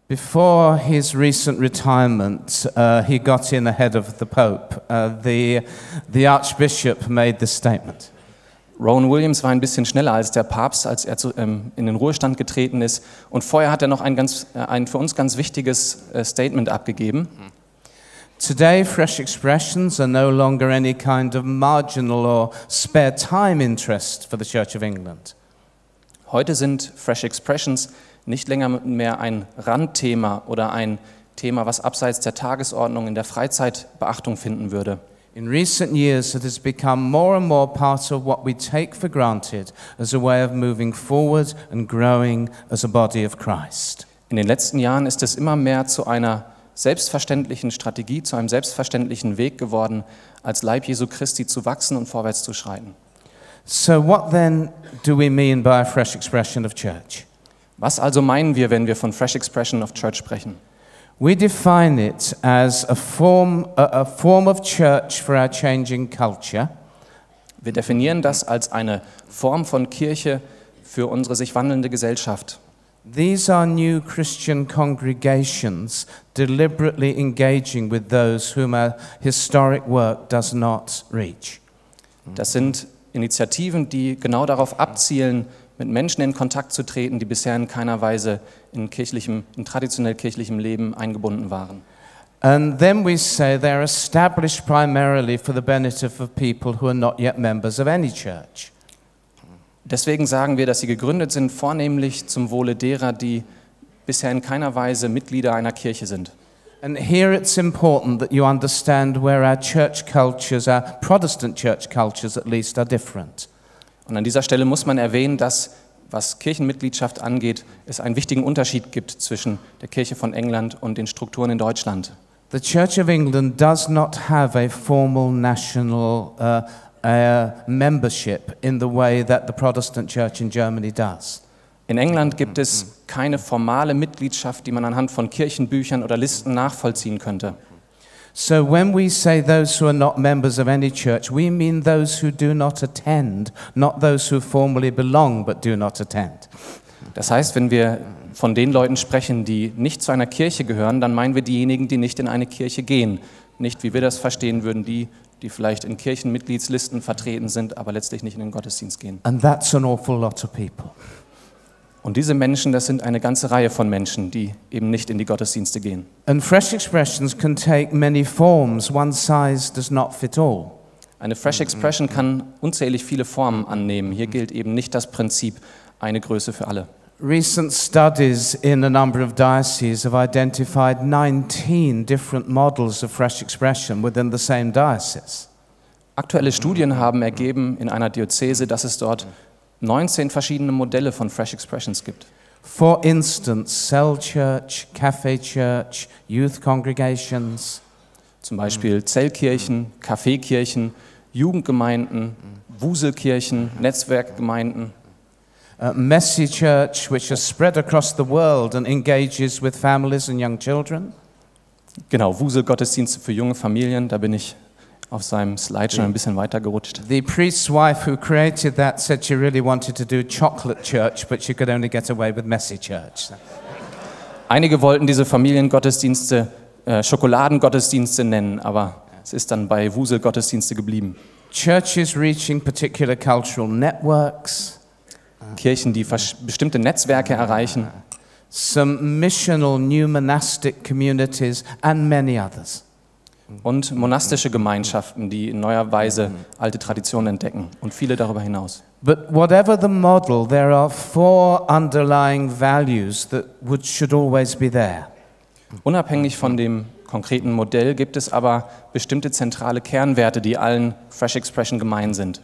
Before his recent retirement, he got in ahead of the Pope. The Archbishop made this statement. Rowan Williams war ein bisschen schneller als der Papst, als er in den Ruhestand getreten ist. Und vorher hat er noch ein für uns ganz wichtiges Statement abgegeben. Today, fresh expressions are no longer any kind of marginal or spare time interest for the Church of England. Heute sind Fresh Expressions nicht länger mehr ein Randthema oder ein Thema, was abseits der Tagesordnung in der Freizeit Beachtung finden würde. In recent years, it has become more and more part of what we take for granted as a way of moving forward and growing as a body of Christ. In den letzten Jahren ist es immer mehr zu einer selbstverständlichen Strategie, zu einem selbstverständlichen Weg geworden, als Leib Jesu Christi zu wachsen und vorwärts zu schreiten. So what then do we mean by a fresh expression of church? Was also meinen wir, wenn wir von Fresh Expression of Church sprechen? We define it as a form of church for our changing culture. Wir definieren das als eine Form von Kirche für unsere sich wandelnde Gesellschaft. These are new Christian congregations deliberately engaging with those whom our historic work does not reach. Das sind Initiativen, die genau darauf abzielen, mit Menschen in Kontakt zu treten, die bisher in keiner Weise in traditionell kirchlichem Leben eingebunden waren. And then we say they're established primarily for the benefit of people who are not yet members of any church. Deswegen sagen wir, dass sie gegründet sind, vornehmlich zum Wohle derer, die bisher in keiner Weise Mitglieder einer Kirche sind. And here it's important that you understand where our church cultures, our Protestant church cultures at least, are different. Und an dieser Stelle muss man erwähnen, dass, was Kirchenmitgliedschaft angeht, es einen wichtigen Unterschied gibt zwischen der Kirche von England und den Strukturen in Deutschland. The Church of England does not have a formal national membership in the way that the Protestant Church in Germany does. In England gibt es keine formale Mitgliedschaft, die man anhand von Kirchenbüchern oder Listen nachvollziehen könnte. So when we say those who are not members of any church, we mean those who do not attend, not those who formally belong but do not attend. Das heißt, wenn wir von den Leuten sprechen, die nicht zu einer Kirche gehören, dann meinen wir diejenigen, die nicht in eine Kirche gehen. Nicht, wie wir das verstehen würden, die vielleicht in Kirchenmitgliedslisten vertreten sind, aber letztlich nicht in den Gottesdienst gehen. And that's an awful lot of people. Und diese Menschen, das sind eine ganze Reihe von Menschen, die eben nicht in die Gottesdienste gehen. And fresh expressions can take many forms. One size does not fit all. Eine Fresh Expression kann unzählig viele Formen annehmen. Hier gilt eben nicht das Prinzip, eine Größe für alle. Recent studies in a number of dioceses have identified 19 different models of fresh expression within the same diocese. Aktuelle Studien haben ergeben in einer Diözese, dass es dort 19 verschiedene Modelle von Fresh Expressions gibt. For instance, cell church, cafe church, youth congregations. Zum Beispiel Zellkirchen, Kaffeekirchen, Jugendgemeinden, Wuselkirchen, Netzwerkgemeinden. Messy church, which is spread across the world and engages with families and young children. Genau, Wuselgottesdienste für junge Familien, da bin ich auf seinem Slide schon ein bisschen weiter gerutscht. The priest's wife who created that said she really wanted to do chocolate church, but she could only get away with messy church. Einige wollten diese Familiengottesdienste Schokoladengottesdienste nennen, aber es ist dann bei Wuselgottesdienste geblieben. Churches reaching particular cultural networks. Kirchen, die bestimmte Netzwerke erreichen. Some missional new monastic communities and many others. Und monastische Gemeinschaften, die in neuer Weise alte Traditionen entdecken und viele darüber hinaus. But whatever the model, there are 4 underlying values that should always be there. Unabhängig von dem konkreten Modell gibt es aber bestimmte zentrale Kernwerte, die allen Fresh Expression gemein sind.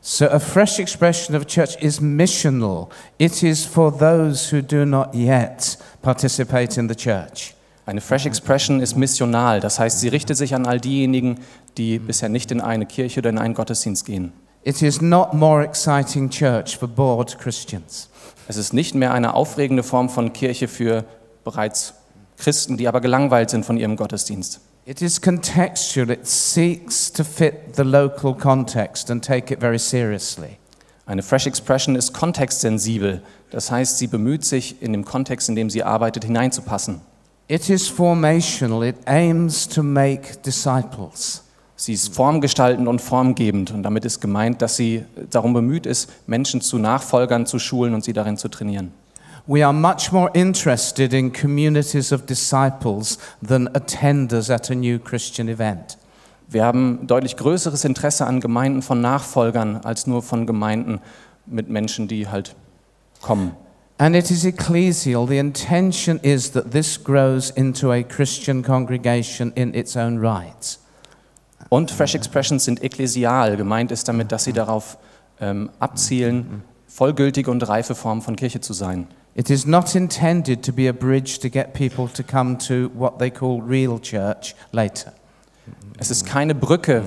So a fresh expression of church is missional. It is for those who do not yet participate in the church. Eine Fresh Expression ist missional, das heißt, sie richtet sich an all diejenigen, die bisher nicht in eine Kirche oder in einen Gottesdienst gehen. It is not more exciting church for bored Christians. Es ist nicht mehr eine aufregende Form von Kirche für bereits Christen, die aber gelangweilt sind von ihrem Gottesdienst. It is contextual. It seeks to fit the local context and take it very seriously. Eine Fresh Expression ist kontextsensibel. Das heißt, sie bemüht sich, in dem Kontext, in dem sie arbeitet, hineinzupassen. It is formational. It aims to make disciples. Sie ist formgestaltend und formgebend und damit ist gemeint, dass sie darum bemüht ist, Menschen zu Nachfolgern zu schulen und sie darin zu trainieren. We are much more interested in communities of disciples than attenders at a new Christian event. Wir haben deutlich größeres Interesse an Gemeinden von Nachfolgern als nur von Gemeinden mit Menschen, die halt kommen. And it is ecclesial. The intention is that this grows into a Christian congregation in its own right. Und Fresh Expressions sind ekklesial. Gemeint ist damit, dass sie darauf abzielen, vollgültige und reife Formen von Kirche zu sein. It is not intended to be a bridge to get people to come to what they call real church later. Es ist keine Brücke,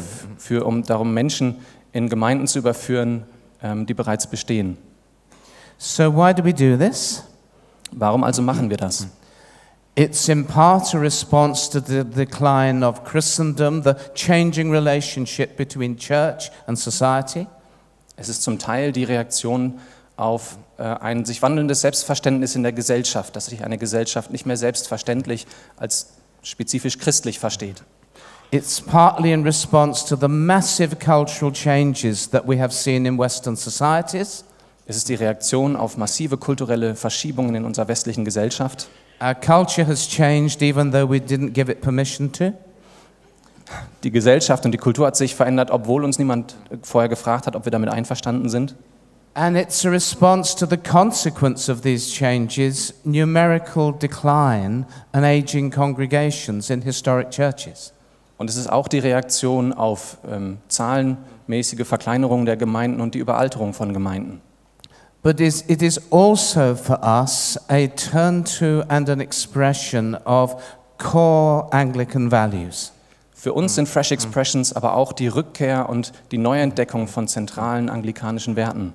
darum Menschen in Gemeinden zu überführen, die bereits bestehen. So why do we do this? Warum also machen wir das? It's in part a response to the decline of Christendom, the changing relationship between church and society. Es ist zum Teil die Reaktion auf ein sich wandelndes Selbstverständnis in der Gesellschaft, dass sich eine Gesellschaft nicht mehr selbstverständlich als spezifisch christlich versteht. It's partly in response to the massive cultural changes that we have seen in Western societies. Es ist die Reaktion auf massive kulturelle Verschiebungen in unserer westlichen Gesellschaft. Our culture has changed even though we didn't give it permission to. Die Gesellschaft und die Kultur hat sich verändert, obwohl uns niemand vorher gefragt hat, ob wir damit einverstanden sind. And it's a response to the consequence of these changes, numerical decline and aging congregations in historic churches. Und es ist auch die Reaktion auf zahlenmäßige Verkleinerung der Gemeinden und die Überalterung von Gemeinden. But it is also for us a turn to and an expression of core Anglican values. Für uns sind Fresh Expressions aber auch die Rückkehr und die Neuentdeckung von zentralen anglikanischen Werten.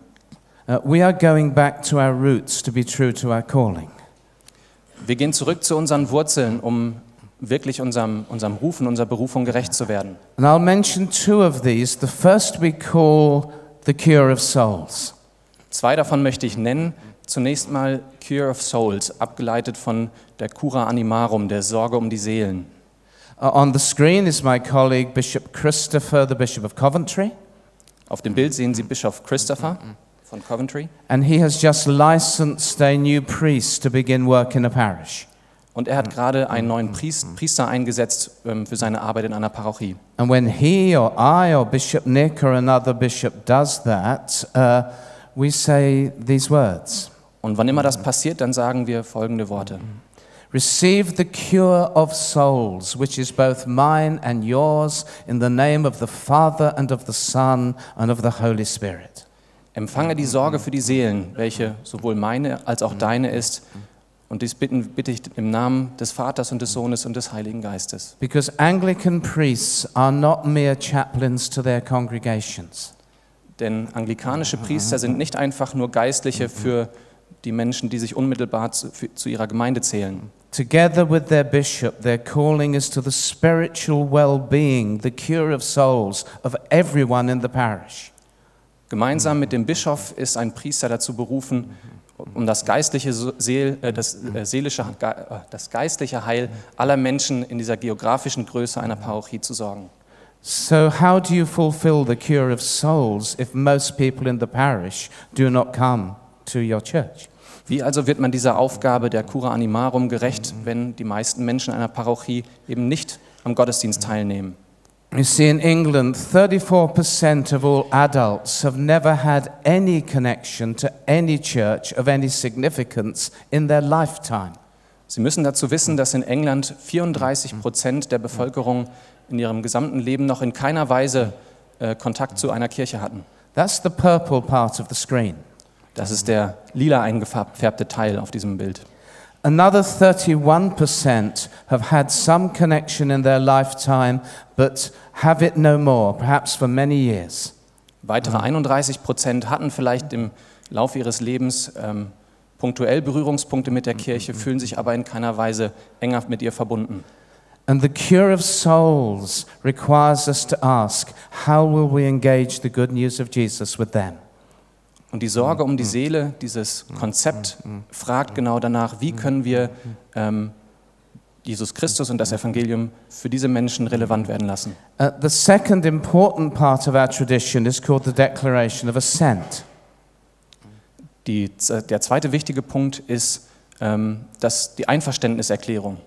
We are going back to our roots to be true to our calling. Wir gehen zurück zu unseren Wurzeln, um wirklich unserem Ruf und unserer Berufung gerecht zu werden. And I'll mention two of these. The first we call the cure of souls. Zwei davon möchte ich nennen. Zunächst mal Cure of Souls, abgeleitet von der Cura Animarum, der Sorge um die Seelen. On the screen is my colleague Bishop Christopher, the Bishop of Coventry. Auf dem Bild sehen Sie Bischof Christopher von Coventry. And he has just licensed a new priest to begin work in a parish. Und er hat gerade einen neuen Priester eingesetzt für seine Arbeit in einer Parochie. And when he or I or Bishop Nick or another bishop does that, we say these words. Und wann immer das passiert, dann sagen wir folgende Worte. Receive the cure of souls, which is both mine and yours, in the name of the Father and of the Son and of the Holy Spirit. Empfange die Sorge für die Seelen, welche sowohl meine als auch deine ist. Und dies bitte ich im Namen des Vaters und des Sohnes und des Heiligen Geistes. Because Anglican priests are not mere chaplains to their congregations. Denn anglikanische Priester sind nicht einfach nur Geistliche für die Menschen, die sich unmittelbar zu ihrer Gemeinde zählen. Together with their bishop, their calling is to the spiritual well-being, the cure of souls of everyone in the parish. Gemeinsam mit dem Bischof ist ein Priester dazu berufen, um das geistliche Heil aller Menschen in dieser geografischen Größe einer Parochie zu sorgen. So how do you fulfill the cure of souls if most people in the parish do not come to your church? Wie also wird man dieser Aufgabe der Cura Animarum gerecht, wenn die meisten Menschen einer Parochie eben nicht am Gottesdienst teilnehmen? You see, in England, 34% of all adults have never had any connection to any church of any significance in their lifetime. Sie müssen dazu wissen, dass in England 34% der Bevölkerung in ihrem gesamten Leben noch in keiner Weise Kontakt zu einer Kirche hatten. That's the purple part of the screen. Das ist der lila eingefärbte Teil auf diesem Bild. Another 31% have had some connection in their lifetime, but have it no more, perhaps for many years. Weitere 31% hatten vielleicht im Laufe ihres Lebens punktuell Berührungspunkte mit der Kirche, fühlen sich aber in keiner Weise enger mit ihr verbunden. And the cure of souls requires us to ask, how will we engage the good news of Jesus with them? Und die Sorge um die Seele, dieses Konzept, fragt genau danach, wie können wir Jesus Christus und das Evangelium für diese Menschen relevant werden lassen. The second important part of our tradition is called the Declaration of Assent. Der zweite wichtige Punkt ist die Einverständniserklärung.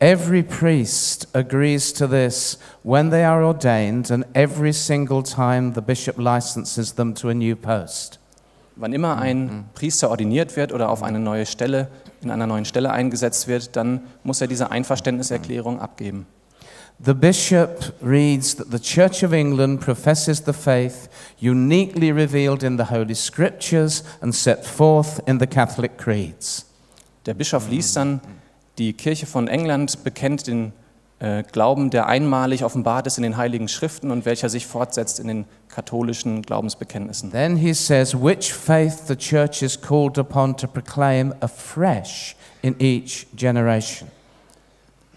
Every priest agrees to this when they are ordained and every single time the bishop licenses them to a new post. Wann immer ein Priester ordiniert wird oder auf eine neue Stelle, in einer neuen Stelle eingesetzt wird, dann muss er diese Einverständniserklärung abgeben. The bishop reads that the Church of England professes the faith uniquely revealed in the Holy Scriptures and set forth in the Catholic creeds. Der Bischof liest dann, die Kirche von England bekennt den Glauben, der einmalig offenbart ist in den Heiligen Schriften und welcher sich fortsetzt in den katholischen Glaubensbekenntnissen. Then he says which faith the church is called upon to proclaim afresh in each generation.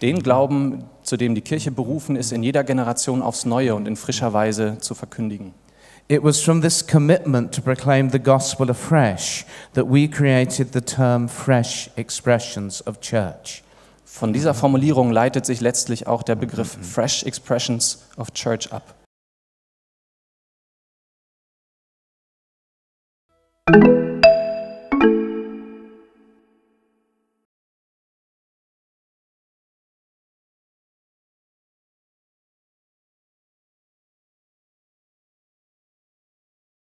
Den Glauben, zu dem die Kirche berufen ist, in jeder Generation aufs Neue und in frischer Weise zu verkündigen. It was from this commitment to proclaim the gospel afresh that we created the term fresh expressions of church. Von dieser Formulierung leitet sich letztlich auch der Begriff Fresh Expressions of Church ab.